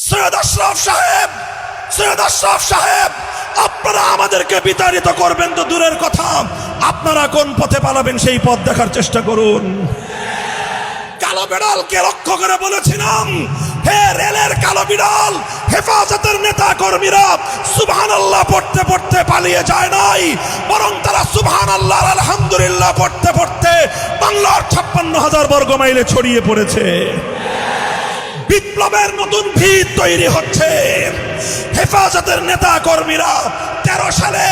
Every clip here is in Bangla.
সৈয়দ আশরাফ সাহেব, সৈয়দ আশরাফ সাহেব, আপনারা আমাদেরকে বিতাড়িত করবেন তো দূরের কথা, আপনারা কোন পথে পালাবেন সেই পথ দেখার চেষ্টা করুন। কালো বিড়ালকে লক্ষ্য করে বলেছিলাম, হে রেলের কালো বিড়াল, হেফাজতের নেতা কর্মীরা সুবহানাল্লাহ পড়তে পড়তে পালিয়ে যায় নাই, বরং তারা সুবহানাল্লাহ আলহামদুলিল্লাহ পড়তে পড়তে বাংলার 56,000 বর্গ মাইলে ছড়িয়ে পড়েছে। বিপ্লবের নতুন ভিত তৈরি হচ্ছে। হেফাজতের নেতা কর্মীরা 13 সালে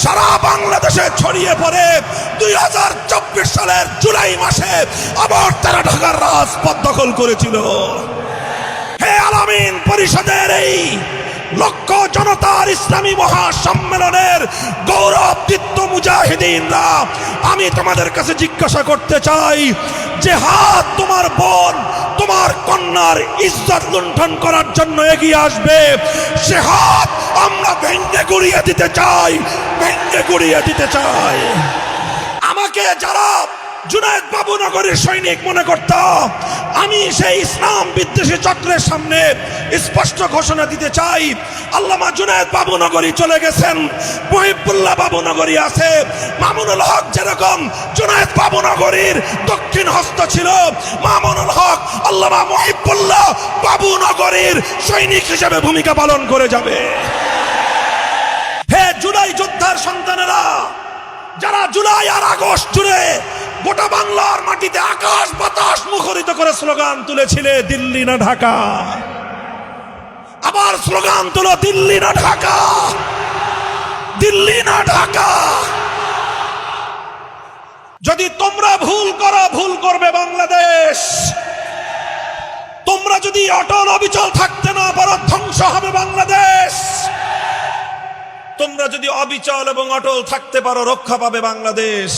সারা বাংলাদেশে ছড়িয়ে পড়ে 2024 সালের জুলাই মাসে আবার তারা ঢাকার রাজপথ দখল করেছিল। হে আলামিন পরিষদের এই লক্ষ জনতার ইসলামী মহাসম্মেলনের গৌরবদীপ্ত মুজাহিদিনরা, আমি তোমাদের কাছে জিজ্ঞাসা করতে চাই, যে হাত তোমার বোন, তোমার কন্যার ইজ্জত লুণ্ঠন করার জন্য এগিয়ে আসবে, সে হাত আমরা ভেঙে গুড়িয়ে দিতে চাই, ভেঙে গুড়িয়ে দিতে চাই। আমাকে যারা জুনায়েদ বাবুনগরীর সৈনিক মনে করত, আমি সেই ইসলাম বিদ্বেষী চক্রের সামনে স্পষ্ট ঘোষণা দিতে চাই, আল্লামা জুনায়েদ বাবুনগরী চলে গেছেন, মুহিবুল্লাহ বাবুনগরী আছে। মামুনুল হক যেরকম জুনায়েদ বাবুনগরীর দক্ষিণ হস্ত ছিল, মামুনুল হক আল্লামা মুহিবুল্লাহ বাবুনগরীর সৈনিক হিসেবে ভূমিকা পালন করে যাবে। হে জুলাই যোদ্ধার সন্তানেরা, যারা জুলাই আর আগস্ট জুড়ে গোটা বাংলার মাটিতে আকাশ বাতাস মুখরিত করে স্লোগান তুলেছিলে, দিল্লি না ঢাকা, আবার স্লোগান তুলো, দিল্লি না ঢাকা, দিল্লি না ঢাকা। যদি তোমরা ভুল করো, ভুল করবে বাংলাদেশ। তোমরা যদি অটল অবিচল থাকতে না পারো, ধ্বংস হবে বাংলাদেশ। তোমরা যদি অবিচল এবং অটল থাকতে পারো, রক্ষা পাবে বাংলাদেশ।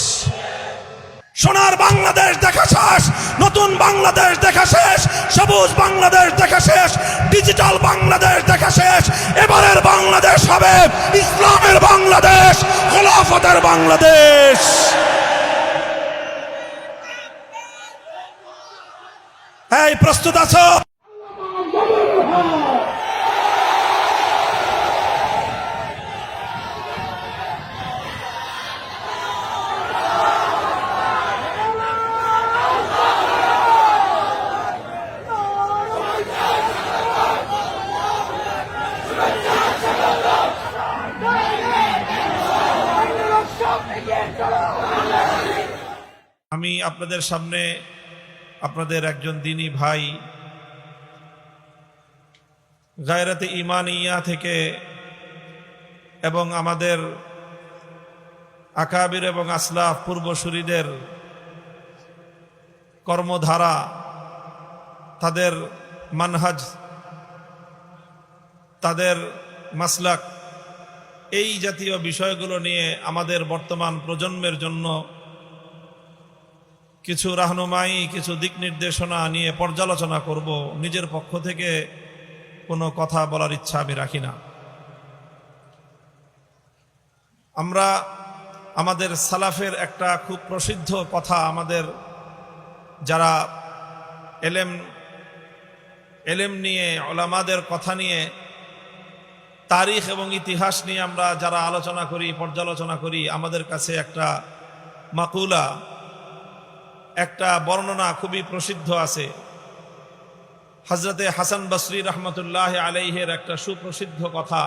সোনার বাংলাদেশ দেখা শেষ, নতুন বাংলাদেশ দেখা শেষ, সবুজ বাংলাদেশ দেখা শেষ, ডিজিটাল বাংলাদেশ দেখা শেষ। এবারের বাংলাদেশ হবে ইসলামের বাংলাদেশ, খেলাফতের বাংলাদেশ। এই প্রস্তুত আছো? আমি আপনাদের সামনে আপনাদের একজন দিনী ভাই, গায়রাতে ইমানিয়া থেকে এবং আমাদের আকাবির এবং আসলাফ পূর্বসূরীদের কর্মধারা, তাদের মানহাজ, তাদের মাসলাক, এই জাতীয় বিষয়গুলো নিয়ে আমাদের বর্তমান প্রজন্মের জন্য কিছু রাহনুমাই, কিছু দিক নির্দেশনা নিয়ে পর্যালোচনা করব। নিজের পক্ষ থেকে কোনো কথা বলার ইচ্ছা আমি রাখি না। আমরা আমাদের সালাফের একটা খুব প্রসিদ্ধ কথা, আমাদের যারা এলেম নিয়ে, উলামাদের কথা নিয়ে, তারিখ এবং ইতিহাস নিয়ে আমরা যারা আলোচনা করি, পর্যালোচনা করি, আমাদের কাছে একটা মাকুলা, একটা বর্ণনা খুবই প্রসিদ্ধ আছে। হযরতে হাসান বসরি রহমতুল্লাহ আলাইহির একটা সুপ্রসিদ্ধ কথা,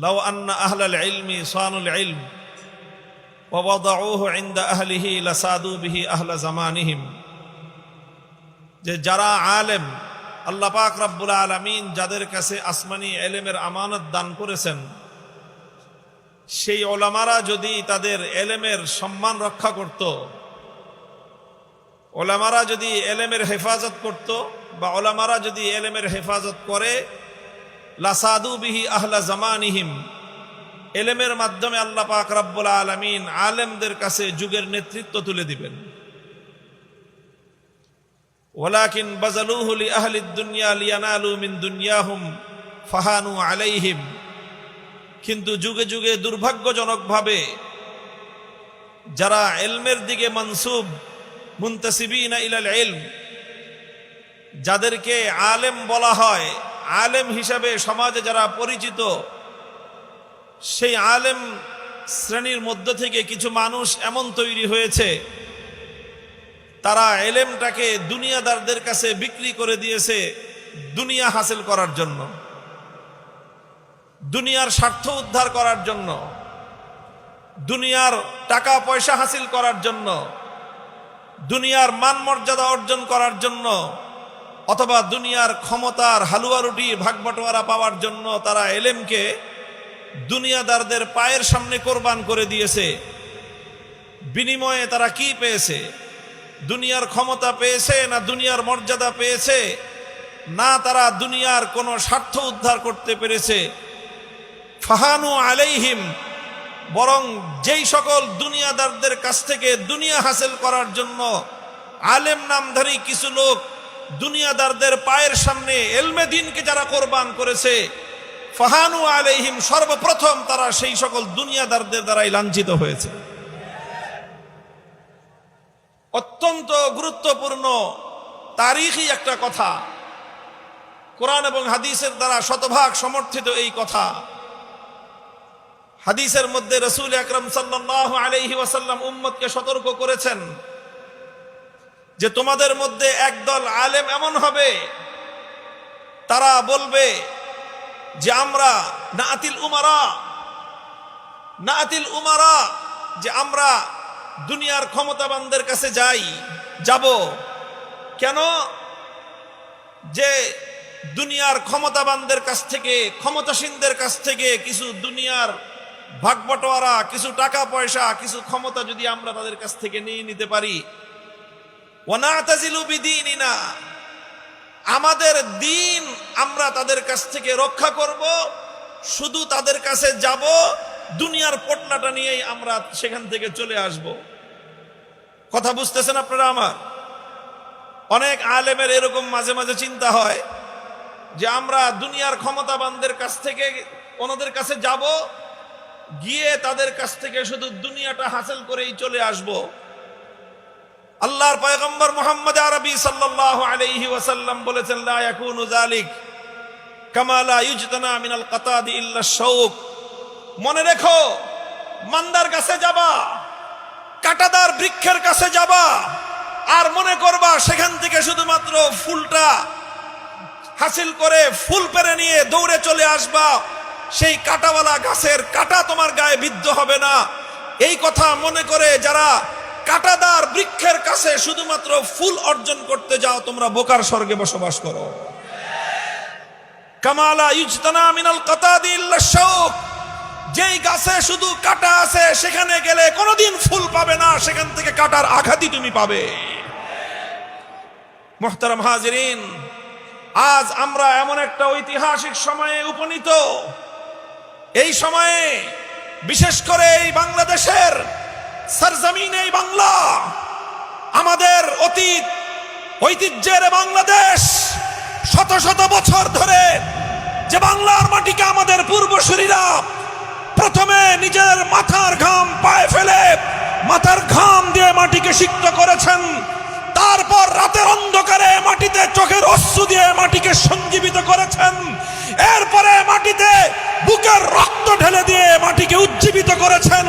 লাউ আন্না আহলাল ইলমি সানুল ইলম ওয়া ওয়াদাউহু ইনদা আহলিহি লাসাদু বিহি আহলা জামানিহিম, যে যারা আলেম, আল্লাহ পাক রব্বুল আলামিন যাদের কাছে আসমানি ইলমের আমানত দান করেছেন, সেই ওলামারা যদি তাদের এলেমের সম্মান রক্ষা করত, ওলামারা যদি এলেমের হেফাজত করত, বা ওলামারা যদি এলেমের হেফাজত করে, লাসাদু বিহি আহলা জামানিহিম, এলেমের মাধ্যমে আল্লাহ পাক রব্বুল আলামিন আলেমদের কাছে যুগের নেতৃত্ব তুলে দিবেন। ওয়ালাকিন বাযালুহু লি আহলিদ দুনিয়া লিয়ানালু মিন দুনিয়াহুম ফাহানু আলাইহিম, কিন্তু যুগে যুগে দুর্ভাগ্যজনকভাবে যারা ইলমের দিকে মানসুব, মুনতাসিবিনা ইলাল ইলম, যাদেরকে আলেম বলা হয়, আলেম হিসাবে সমাজে যারা পরিচিত, সেই আলেম শ্রেণীর মধ্য থেকে কিছু মানুষ এমন তৈরি হয়েছে, তারা এলেমটাকে দুনিয়াদারদের কাছে বিক্রি করে দিয়েছে দুনিয়া হাসিল করার জন্য, দুনিয়ার স্বার্থ উদ্ধার করার জন্য, দুনিয়ার টাকা পয়সা হাসিল করার জন্য, দুনিয়ার মান মর্যাদা অর্জন করার জন্য, অথবা দুনিয়ার ক্ষমতার হালুয়া রুটি ভাগবটোয়ারা পাওয়ার জন্য তারা এলেমকে দুনিয়াদারদের পায়ের সামনে কোরবান করে দিয়েছে। বিনিময়ে তারা কি পেয়েছে? দুনিয়ার ক্ষমতা পেয়েছে না দুনিয়ার মর্যাদা পেয়েছে? না, তারা দুনিয়ার কোনো স্বার্থ উদ্ধার করতে পেরেছে। ফাহানু আলাইহিম, বরং যেই সকল দুনিয়াদারদের কাছ থেকে দুনিয়া হাসিল করার জন্য আলেম নামধারী কিছু লোক দুনিয়াদারদের পায়ের সামনে এলমে দ্বীনকে যারা কোরবান করেছে, ফাহানু আলাইহিম, সর্বপ্রথম তারা সেই সকল দুনিয়াদারদের দ্বারাই লাঞ্ছিত হয়েছে। অত্যন্ত গুরুত্বপূর্ণ তারিখী একটা কথা, কোরআন এবং হাদিসের দ্বারা শতভাগ সমর্থিত এই কথা। হাদিসের মধ্যে রাসূল আকরাম সাল্লাল্লাহু আলাইহি ওয়াসাল্লাম উম্মতকে সতর্ক করেছেন যে তোমাদের মধ্যে একদল আলেম এমন হবে, তারা বলবে যে আমরা নাআতিল উমারা, যে আমরা দুনিয়ার ক্ষমতাবানদের কাছে যাব। কেন? যে দুনিয়ার ক্ষমতাবানদের কাছ থেকে, ক্ষমতাসীনদের কাছ থেকে কিছু দুনিয়ার ভাগবটোয়ারা, কিছু টাকা পয়সা, কিছু ক্ষমতা যদি আমরা তাদের কাছ থেকে নিয়ে নিতে পারি, ওয়ানাতাজিলু বিদীনিনা, আমাদের দ্বীন আমরা তাদের কাছ থেকে রক্ষা করব, শুধু তাদের কাছে যাব, দুনিয়ার পটলাটা নিয়েই আমরা সেখান থেকে চলে আসব। কথা বুঝতেছেন আপনারা আমার? অনেক আলেমের এরকম মাঝে মাঝে চিন্তা হয় যে আমরা দুনিয়ার ক্ষমতাবানদের কাছ থেকে ওনাদের কাছে যাব, গিয়ে তাদের কাছ থেকে শুধু দুনিয়াটা হাসিল করেই চলে আসব। আল্লাহর পয়গম্বর মুহাম্মদ আরবি সাল্লাল্লাহু আলাইহি ওয়াসাল্লাম বলেছেন, লা ইয়াকুনু যালিক কামা লা ইউজতানা মিনাল কাতাদি ইল্লা শাউক। মনে রেখো, মান্দার কাছে যাবা, কাঁটাদার বৃক্ষের কাছে যাবা, আর মনে করবা সেখান থেকে শুধুমাত্র ফুলটা হাসিল করে ফুল পেরে নিয়ে দৌড়ে চলে আসবা, সেই কাঁটাওয়ালা গাছের কাঁটা তোমার গায়ে বিদ্ধ হবে না। এই কথা মনে করে যারা কাঁটাদার বৃক্ষের কাছে শুধুমাত্র ফুল অর্জন করতে যাও, তোমরা বোকার স্বর্গে বসবাস করো। কামালা ইউজতানা মিনাল কাতাদি ইল্লা শাউক, যেই গাছে শুধু কাঁটা আছে সেখানে গেলে কোনোদিন ফুল পাবে না, সেখান থেকে কাঁটার আঘাতই তুমি পাবে। মুহতারাম হাজিরিন, আজ আমরা এমন একটা ঐতিহাসিক সময়ে উপনীত, এই সময়ে বিশেষ করে এই বাংলাদেশের সরজমিন, এই বাংলা আমাদের অতীত ঐতিহ্যের বাংলাদেশ, শত শত বছর ধরে যে বাংলার মাটিকে আমাদের পূর্বসূরীরা প্রথমে নিজের মাথার ঘাম পায়ে ফেলে মাথার ঘাম দিয়ে মাটিকে সিক্ত করেছেন, তারপর রাতের অন্ধকারে মাটিতে চোখের অশ্রু দিয়ে মাটিকে সঞ্জীবিত করেছেন, এরপরে মাটিতে বুকের রক্ত ঢেলে দিয়ে মাটিকে উজ্জীবিত করেছেন।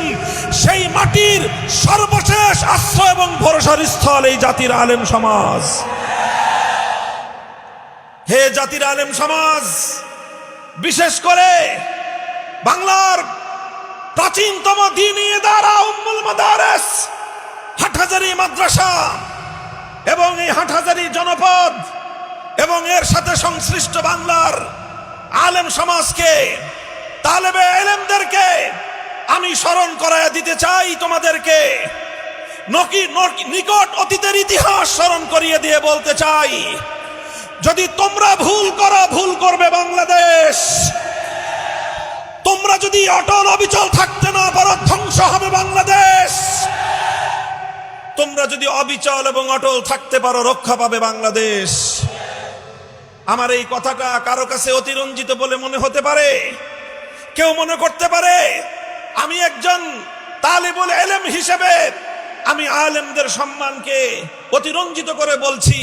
সেই মাটির সর্বশেষ আশ্রয় এবং ভরসার স্থল এই জাতির আলেম সমাজ। হে জাতির আলেম সমাজ, বিশেষ করে বাংলার প্রাচীনতম দ্বীনি ইদারা উম্মুল মাদারিস হাটহাজারী মাদ্রাসা এবং এই হাটহাজারী জনপদ এবং এর সাথে সংশ্লিষ্ট বাংলার আলেম সমাজকে, তালেবে ইলমদেরকে আমি স্মরণ করায় দিতে চাই, তোমাদেরকে নিকট অতীতের ইতিহাস স্মরণ করিয়ে দিয়ে বলতে চাই, যদি তোমরা ভুল করো, ভুল করবে বাংলাদেশ। তোমরা যদি অটল অবিচল থাকতে না পারো, ধ্বংস হবে বাংলাদেশ। তোমরা যদি অবিচল এবং অটল থাকতে পারো, রক্ষা পাবে বাংলাদেশ। আমার এই কথাটা কারো কাছে অতিরঞ্জিত বলে মনে হতে পারে, কেউ মনে করতে পারে আমি একজন তালিবুল ইলম হিসেবে আমি আলেমদের সম্মানকে অতিরঞ্জিত করে বলছি।